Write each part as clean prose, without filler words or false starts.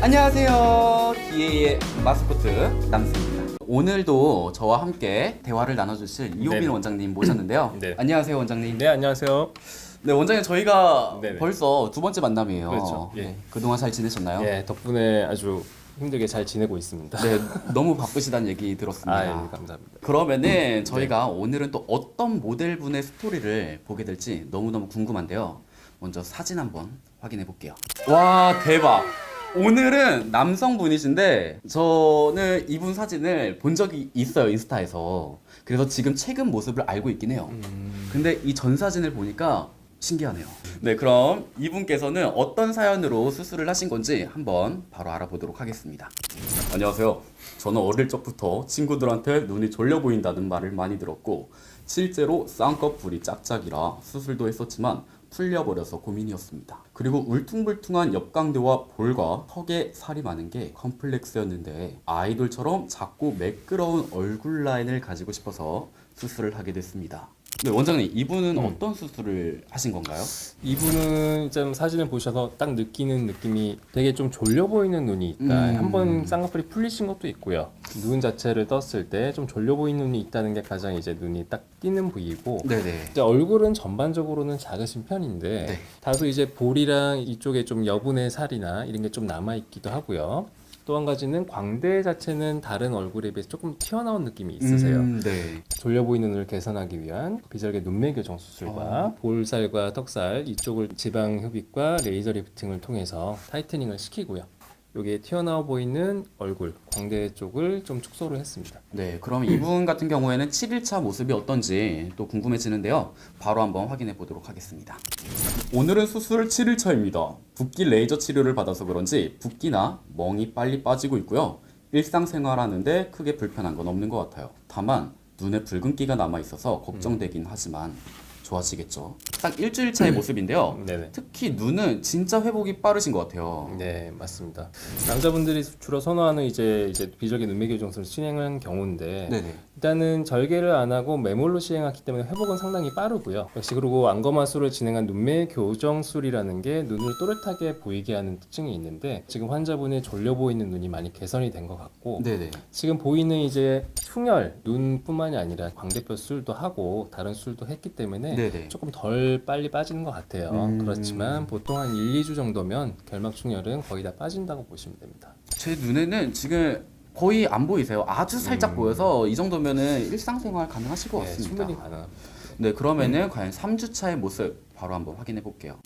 안녕하세요. DA의 마스코트 남승입니다. 오늘도 저와 함께 대화를 나눠주실 이호빈 네네. 원장님 모셨는데요. 네. 안녕하세요, 원장님. 네, 안녕하세요. 네, 원장님 저희가 네네. 벌써 두 번째 만남이에요. 그렇죠. 예. 네, 그동안 잘 지내셨나요? 예, 덕분에 아주 힘들게 잘 지내고 있습니다. 네, 너무 바쁘시다는 얘기 들었습니다. 아, 예, 감사합니다. 그러면은 저희가 오늘은 또 어떤 모델분의 스토리를 보게 될지 너무너무 궁금한데요. 먼저 사진 한번 확인해 볼게요. 와, 대박! 오늘은 남성분이신데 저는 이분 사진을 본 적이 있어요, 인스타에서. 그래서 지금 최근 모습을 알고 있긴 해요. 근데 이 전 사진을 보니까 신기하네요. 네, 그럼 이분께서는 어떤 사연으로 수술을 하신 건지 한번 바로 알아보도록 하겠습니다. 안녕하세요. 저는 어릴 적부터 친구들한테 눈이 졸려 보인다는 말을 많이 들었고 실제로 쌍꺼풀이 짝짝이라 수술도 했었지만 풀려버려서 고민이었습니다. 그리고 울퉁불퉁한 옆광대와 볼과 턱에 살이 많은 게 컴플렉스였는데 아이돌처럼 작고 매끄러운 얼굴 라인을 가지고 싶어서 수술을 하게 됐습니다. 네, 원장님, 이분은 어떤 수술을 하신 건가요? 이분은 좀 사진을 보셔서 딱 느끼는 느낌이 되게 좀 졸려 보이는 눈이 있다. 한번 쌍꺼풀이 풀리신 것도 있고요. 눈 자체를 떴을 때 좀 졸려 보이는 눈이 있다는 게 가장 이제 눈이 딱 띄는 부위고. 네네. 이제 얼굴은 전반적으로는 작으신 편인데 네. 다소 이제 볼이랑 이쪽에 좀 여분의 살이나 이런 게 좀 남아 있기도 하고요. 또 한 가지는 광대 자체는 다른 얼굴에 비해서 조금 튀어나온 느낌이 있으세요. 네. 졸려 보이는 눈을 개선하기 위한 비절개 눈매 교정 수술과 볼살과 턱살 이쪽을 지방 흡입과 레이저 리프팅을 통해서 타이트닝을 시키고요. 여기에 튀어나와 보이는 얼굴, 광대 쪽을 좀 축소를 했습니다. 네, 그럼 이분 같은 경우에는 7일차 모습이 어떤지 또 궁금해지는데요. 바로 한번 확인해 보도록 하겠습니다. 오늘은 수술 7일차입니다. 붓기 레이저 치료를 받아서 그런지 붓기나 멍이 빨리 빠지고 있고요. 일상생활하는데 크게 불편한 건 없는 것 같아요. 다만 눈에 붉은기가 남아 있어서 걱정되긴 하지만 좋아지겠죠. 딱 일주일 차의 모습인데요. 네네. 특히 눈은 진짜 회복이 빠르신 것 같아요. 네, 맞습니다. 남자분들이 주로 선호하는 이제 비절개 눈매 교정술을 진행한 경우인데 네네. 일단은 절개를 안 하고 매몰로 시행하기 때문에 회복은 상당히 빠르고요. 역시 그리고 안검하수를 진행한 눈매 교정술이라는 게 눈을 또렷하게 보이게 하는 특징이 있는데 지금 환자분의 졸려 보이는 눈이 많이 개선이 된 것 같고 네네. 지금 보이는 이제 충혈 눈뿐만이 아니라 광대뼈 수술도 하고 다른 수술도 했기 때문에 네네. 조금 덜 빨리 빠지는 것 같아요. 그렇지만 보통 한 1, 2주 정도면 결막 충혈은 거의 다 빠진다고 보시면 됩니다. 제 눈에는 지금 거의 안 보이세요. 아주 살짝 보여서 이 정도면은 일상생활 가능하실 것 네, 같습니다. 충분히 가능합니다. 네, 그러면은 과연 3주차의 모습 바로 한번 확인해 볼게요.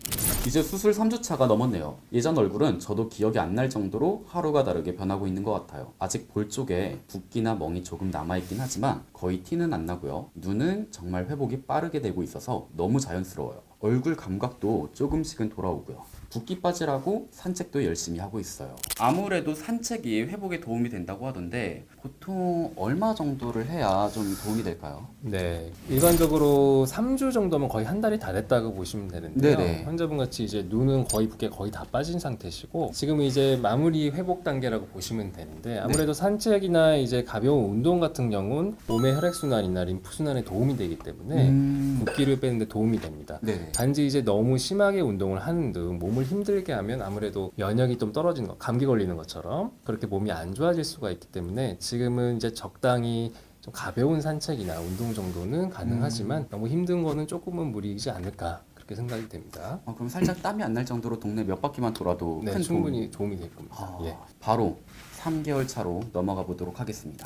이제 수술 3주차가 넘었네요. 예전 얼굴은 저도 기억이 안 날 정도로 하루가 다르게 변하고 있는 것 같아요. 아직 볼 쪽에 붓기나 멍이 조금 남아있긴 하지만 거의 티는 안 나고요. 눈은 정말 회복이 빠르게 되고 있어서 너무 자연스러워요. 얼굴 감각도 조금씩은 돌아오고요. 붓기 빠지라고 산책도 열심히 하고 있어요. 아무래도 산책이 회복에 도움이 된다고 하던데 보통 얼마 정도를 해야 좀 도움이 될까요? 네, 일반적으로 3주 정도면 거의 한 달이 다 됐다고 보시면 되는데요. 네네. 환자분 같이 이제 눈은 거의 붓게 거의 다 빠진 상태시고 지금 이제 마무리 회복 단계라고 보시면 되는데 아무래도 산책이나 이제 가벼운 운동 같은 경우는 몸의 혈액 순환이나 림프 순환에 도움이 되기 때문에 붓기를 빼는데 도움이 됩니다. 네네. 단지 이제 너무 심하게 운동을 하는 등 몸을 힘들게 하면 아무래도 면역이 좀 떨어지는 거, 감기 걸리는 것처럼 그렇게 몸이 안 좋아질 수가 있기 때문에 지금은 이제 적당히 좀 가벼운 산책이나 운동 정도는 가능하지만 너무 힘든 거는 조금은 무리이지 않을까 그렇게 생각이 됩니다. 그럼 살짝 땀이 안 날 정도로 동네 몇 바퀴만 돌아도 네, 큰 충분히 도움이 될 겁니다. 예. 바로 3개월 차로 넘어가 보도록 하겠습니다.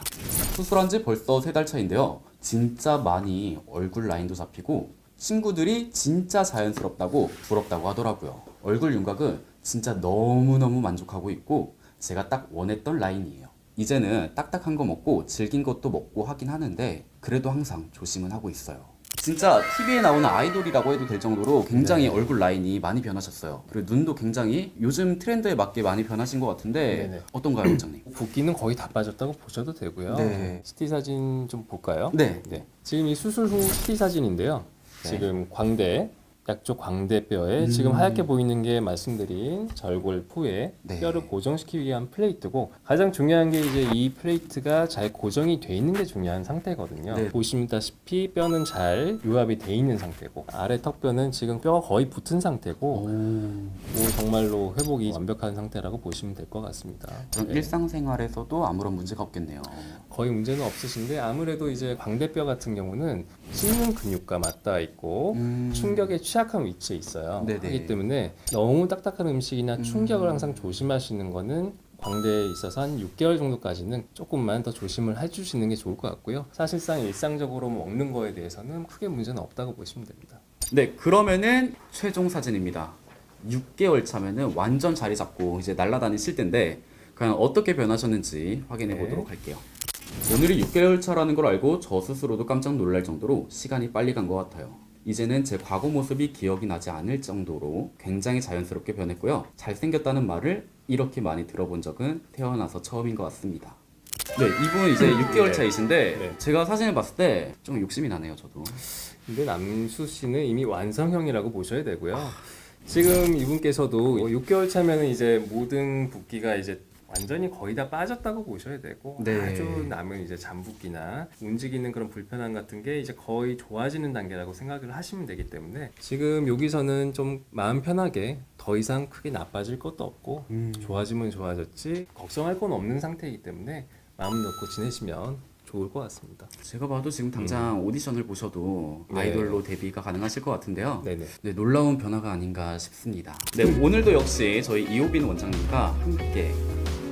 수술한 지 벌써 3달 차인데요. 진짜 많이 얼굴 라인도 잡히고 친구들이 진짜 자연스럽다고 부럽다고 하더라고요. 얼굴 윤곽은 진짜 너무너무 만족하고 있고 제가 딱 원했던 라인이에요. 이제는 딱딱한 거 먹고 질긴 것도 먹고 하긴 하는데 그래도 항상 조심은 하고 있어요. 진짜 TV에 나오는 아이돌이라고 해도 될 정도로 굉장히 얼굴 라인이 많이 변하셨어요. 그리고 눈도 굉장히 요즘 트렌드에 맞게 많이 변하신 것 같은데 네네. 어떤가요, 원장님? 붓기는 거의 다 빠졌다고 보셔도 되고요. 네. CT 사진 좀 볼까요? 네. 지금 이 수술 후 CT 사진인데요. 네. 지금 광대 양쪽 광대뼈에 지금 하얗게 보이는 게 말씀드린 절골 포에 네. 뼈를 고정시키기 위한 플레이트고 가장 중요한 게 이제 이 플레이트가 잘 고정이 돼 있는 게 중요한 상태거든요. 네. 보시다시피 뼈는 잘 유압이 돼 있는 상태고 아래 턱뼈는 지금 뼈가 거의 붙은 상태고 뭐 정말로 회복이 완벽한 상태라고 보시면 될 것 같습니다. 그럼 네. 일상생활에서도 아무런 문제가 없겠네요. 거의 문제는 없으신데 아무래도 이제 광대뼈 같은 경우는 씹는 근육과 맞닿아 있고 충격에 취약한 위치에 있어요. 네네. 그렇기 때문에 너무 딱딱한 음식이나 충격을 항상 조심하시는 거는 광대에 있어서 한 6개월 정도까지는 조금만 더 조심을 해주시는 게 좋을 것 같고요. 사실상 일상적으로 먹는 거에 대해서는 크게 문제는 없다고 보시면 됩니다. 네, 그러면은 최종 사진입니다. 6개월 차면은 완전 자리 잡고 이제 날아다니실 텐데 과연 어떻게 변하셨는지 확인해 네. 보도록 할게요. 오늘이 6개월 차라는 걸 알고 저 스스로도 깜짝 놀랄 정도로 시간이 빨리 간 것 같아요. 이제는 제 과거 모습이 기억이 나지 않을 정도로 굉장히 자연스럽게 변했고요. 잘생겼다는 말을 이렇게 많이 들어본 적은 태어나서 처음인 것 같습니다. 네, 이분 이제 6개월 네. 차이신데 네. 제가 사진을 봤을 때 좀 욕심이 나네요, 저도. 근데 남수 씨는 이미 완성형이라고 보셔야 되고요. 지금 이분께서도 6개월 차면은 이제 모든 붓기가 이제 완전히 거의 다 빠졌다고 보셔야 되고 네. 아주 남은 이제 잠붓기나 움직이는 그런 불편함 같은 게 이제 거의 좋아지는 단계라고 생각을 하시면 되기 때문에 지금 여기서는 좀 마음 편하게 더 이상 크게 나빠질 것도 없고 좋아지면 좋아졌지 걱정할 건 없는 상태이기 때문에 마음 놓고 지내시면 좋을 것 같습니다. 제가 봐도 지금 당장 오디션을 보셔도 네. 아이돌로 데뷔가 가능하실 것 같은데요. 네네. 네, 놀라운 변화가 아닌가 싶습니다. 네, 오늘도 역시 저희 이호빈 원장님과 함께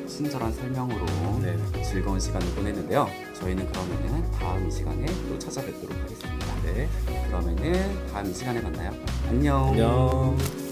친절한 설명으로 네. 즐거운 시간을 보냈는데요. 저희는 그러면은 다음 이 시간에 또 찾아뵙도록 하겠습니다. 네. 그러면은 다음 이 시간에 만나요. 안녕. 안녕.